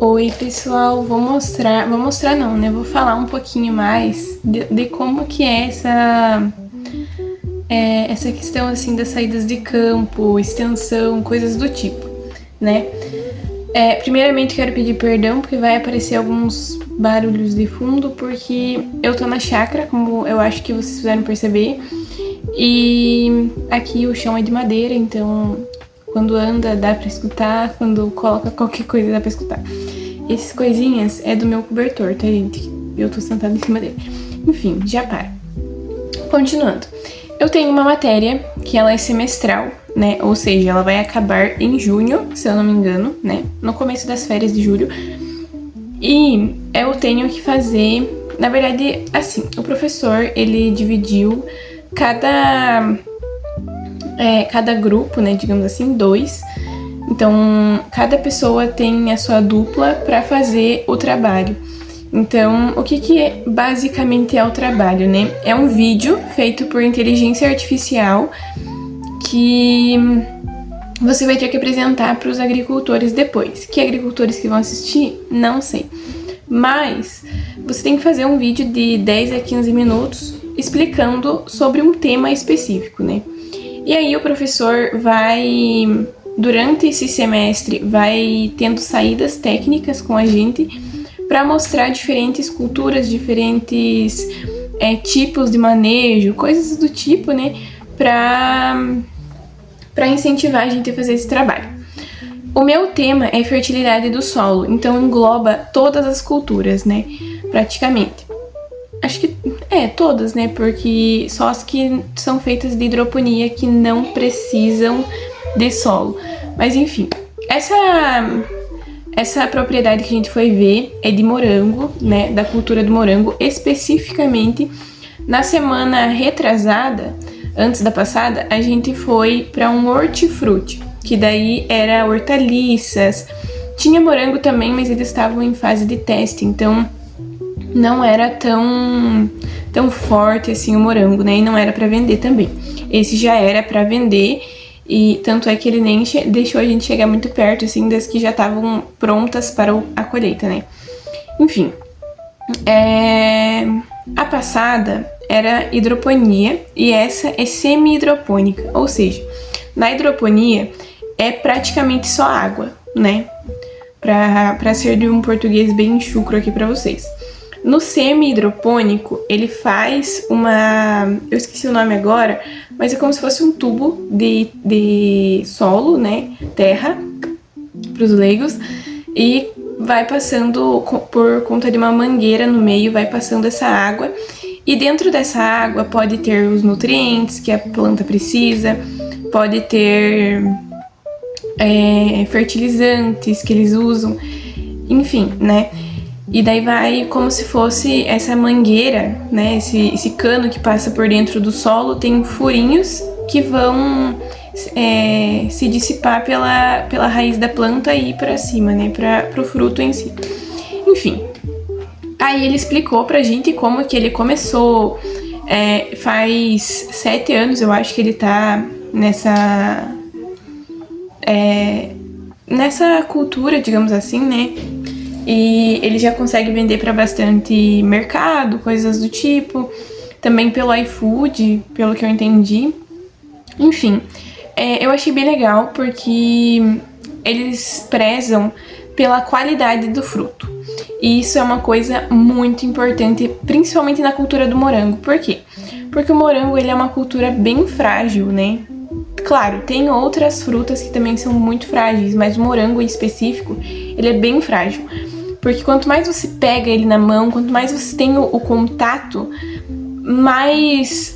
Oi pessoal, vou mostrar não, né? Vou falar um pouquinho mais de como que é essa questão assim das saídas de campo, extensão, coisas do tipo, né? Primeiramente quero pedir perdão porque vai aparecer alguns barulhos de fundo porque eu tô na chácara, como eu acho que vocês puderam perceber, e aqui o chão é de madeira, então quando anda dá pra escutar, quando coloca qualquer coisa dá pra escutar. Essas coisinhas é do meu cobertor, tá, gente? Eu tô sentada em cima dele. Enfim, já para. Continuando. Eu tenho uma matéria que ela é semestral, né? Ou seja, ela vai acabar em junho, se eu não me engano, né? No começo das férias de julho. E eu tenho que fazer... Na verdade, assim, o professor, ele dividiu cada grupo, né? Digamos assim, 2. Então, cada pessoa tem a sua dupla para fazer o trabalho. Então, o que basicamente é o trabalho, né? É um vídeo feito por inteligência artificial que você vai ter que apresentar para os agricultores depois. Que agricultores que vão assistir? Não sei. Mas você tem que fazer um vídeo de 10 a 15 minutos explicando sobre um tema específico, né? E aí o professor vai... Durante esse semestre, vai tendo saídas técnicas com a gente para mostrar diferentes culturas, diferentes tipos de manejo, coisas do tipo, né? Para incentivar a gente a fazer esse trabalho. O meu tema é fertilidade do solo, então engloba todas as culturas, né? Praticamente. Acho que todas, né? Porque só as que são feitas de hidroponia que não precisam de solo. Mas enfim, essa propriedade que a gente foi ver é de morango, né, da cultura do morango, especificamente na semana retrasada, antes da passada, a gente foi para um hortifruti, que daí era hortaliças, tinha morango também, mas eles estavam em fase de teste, então não era tão forte assim o morango, né, e não era para vender também. Esse já era para vender. E tanto é que ele nem deixou a gente chegar muito perto, assim, das que já estavam prontas para a colheita, né? Enfim, a passada era hidroponia e essa é semi-hidropônica, ou seja, na hidroponia é praticamente só água, né? Para ser de um português bem chucro aqui para vocês. No semi-hidropônico, ele faz eu esqueci o nome agora, mas é como se fosse um tubo de solo, né, terra, para os leigos, e vai passando por conta de uma mangueira no meio, vai passando essa água. E dentro dessa água pode ter os nutrientes que a planta precisa, pode ter fertilizantes que eles usam, enfim, né? E daí vai como se fosse essa mangueira, né? Esse cano que passa por dentro do solo, tem furinhos que vão se dissipar pela raiz da planta e ir pra cima, né? Para o fruto em si. Enfim, aí ele explicou pra gente como que ele começou. Faz 7 anos, eu acho que ele tá nessa cultura, digamos assim, né? E ele já consegue vender para bastante mercado, coisas do tipo. Também pelo iFood, pelo que eu entendi. Enfim, eu achei bem legal porque eles prezam pela qualidade do fruto. E isso é uma coisa muito importante, principalmente na cultura do morango. Por quê? Porque o morango ele é uma cultura bem frágil, né? Claro, tem outras frutas que também são muito frágeis, mas o morango em específico, ele é bem frágil. Porque quanto mais você pega ele na mão, quanto mais você tem o contato, mais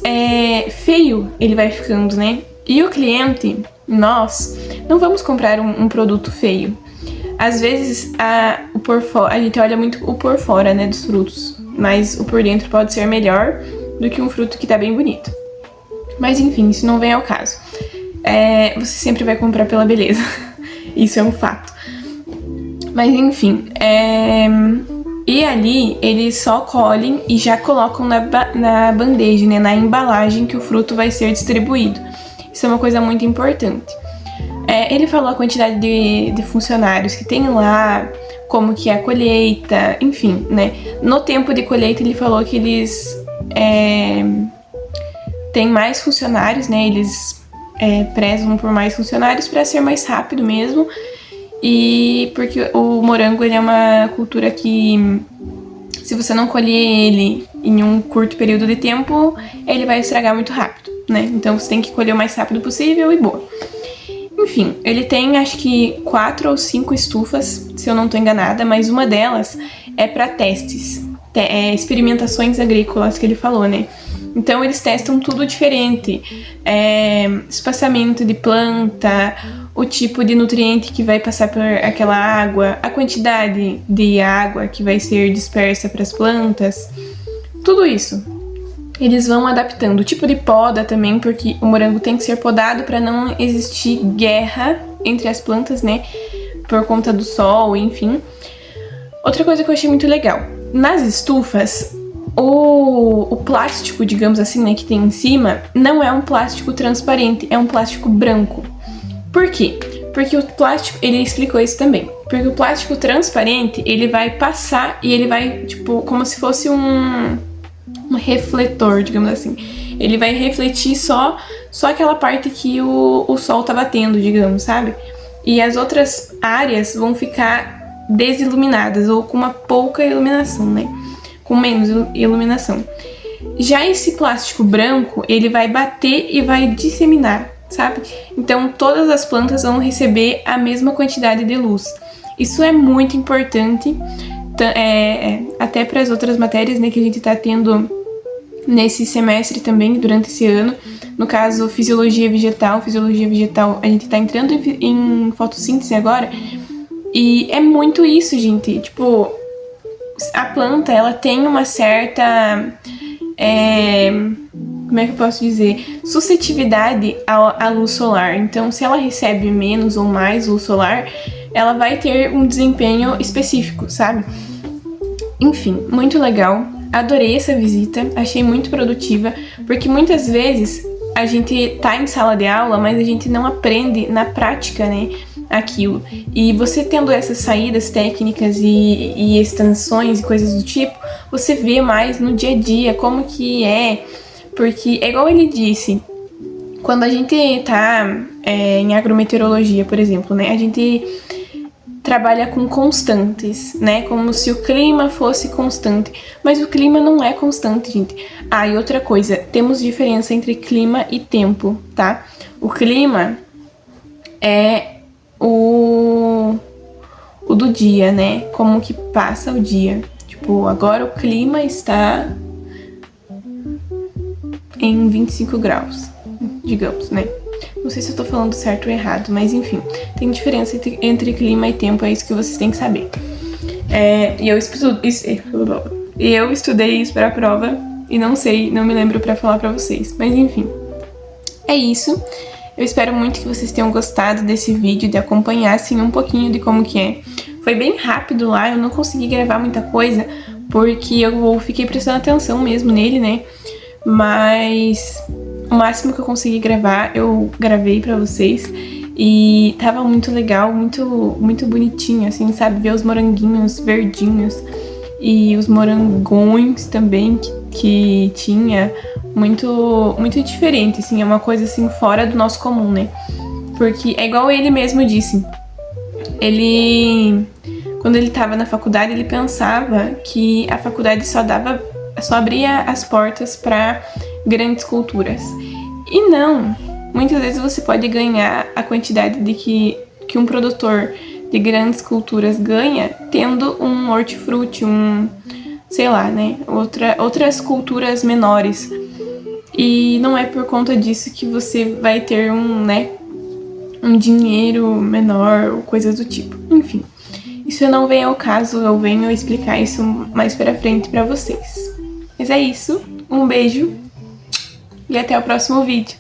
feio ele vai ficando, né? E o cliente, nós, não vamos comprar um produto feio. Às vezes a gente olha muito o por fora, né, dos frutos, mas o por dentro pode ser melhor do que um fruto que tá bem bonito. Mas enfim, isso não vem ao caso. Você sempre vai comprar pela beleza. Isso é um fato. Mas enfim, e ali eles só colhem e já colocam na bandeja, né, na embalagem que o fruto vai ser distribuído. Isso é uma coisa muito importante. Ele falou a quantidade de funcionários que tem lá, como que é a colheita, enfim, né. No tempo de colheita ele falou que eles têm mais funcionários, né, eles prezam por mais funcionários para ser mais rápido mesmo. E porque o morango ele é uma cultura que, se você não colher ele em um curto período de tempo, ele vai estragar muito rápido, né? Então você tem que colher o mais rápido possível e boa. Enfim, ele tem acho que 4 ou 5 estufas, se eu não tô enganada, mas uma delas é para testes, experimentações agrícolas que ele falou, né? Então eles testam tudo diferente, espaçamento de planta, o tipo de nutriente que vai passar por aquela água, a quantidade de água que vai ser dispersa para as plantas, tudo isso. Eles vão adaptando o tipo de poda também, porque o morango tem que ser podado para não existir guerra entre as plantas, né? Por conta do sol, enfim. Outra coisa que eu achei muito legal, nas estufas, o plástico, digamos assim, né, que tem em cima, não é um plástico transparente, é um plástico branco. Por quê? Porque o plástico, ele explicou isso também. Porque o plástico transparente, ele vai passar e ele vai, tipo, como se fosse um refletor, digamos assim. Ele vai refletir só aquela parte que o sol tá batendo, digamos, sabe? E as outras áreas vão ficar desiluminadas ou com uma pouca iluminação, né? Com menos iluminação. Já esse plástico branco, ele vai bater e vai disseminar, sabe? Então todas as plantas vão receber a mesma quantidade de luz. Isso é muito importante, até para as outras matérias, né, que a gente está tendo nesse semestre também, durante esse ano. No caso, fisiologia vegetal, a gente está entrando em fotossíntese agora. E é muito isso, gente. Tipo, a planta, ela tem uma certa... como é que eu posso dizer? Suscetibilidade à luz solar. Então, se ela recebe menos ou mais luz solar, ela vai ter um desempenho específico, sabe? Enfim, muito legal. Adorei essa visita, achei muito produtiva, porque muitas vezes a gente tá em sala de aula, mas a gente não aprende na prática, né, aquilo. E você tendo essas saídas técnicas e extensões e coisas do tipo, você vê mais no dia a dia como que é, porque é igual ele disse, quando a gente tá em agrometeorologia, por exemplo, né, a gente trabalha com constantes, né? Como se o clima fosse constante. Mas o clima não é constante, gente. Ah, e outra coisa, temos diferença entre clima e tempo, tá? O clima é o o do dia, né? Como que passa o dia. Tipo, agora o clima está em 25 graus, digamos, né? Não sei se eu tô falando certo ou errado, mas enfim, tem diferença entre clima e tempo, é isso que vocês têm que saber. Eu estudei isso pra prova e não me lembro pra falar pra vocês, mas enfim, é isso. Eu espero muito que vocês tenham gostado desse vídeo, de acompanhar assim um pouquinho de como que é. Foi bem rápido lá, eu não consegui gravar muita coisa, porque eu fiquei prestando atenção mesmo nele, né? Mas o máximo que eu consegui gravar, eu gravei pra vocês. E tava muito legal, muito bonitinho, assim, sabe? Ver os moranguinhos verdinhos e os morangões também que tinha. Muito diferente, assim, é uma coisa assim fora do nosso comum, né? Porque é igual ele mesmo disse. Quando ele tava na faculdade, ele pensava que a faculdade só abria as portas para grandes culturas. E não! Muitas vezes você pode ganhar a quantidade que um produtor de grandes culturas ganha tendo um hortifruti, sei lá, né? Outras culturas menores. E não é por conta disso que você vai ter um dinheiro menor ou coisas do tipo. Enfim, isso não vem ao caso, eu venho explicar isso mais pra frente pra vocês. Mas é isso, um beijo e até o próximo vídeo.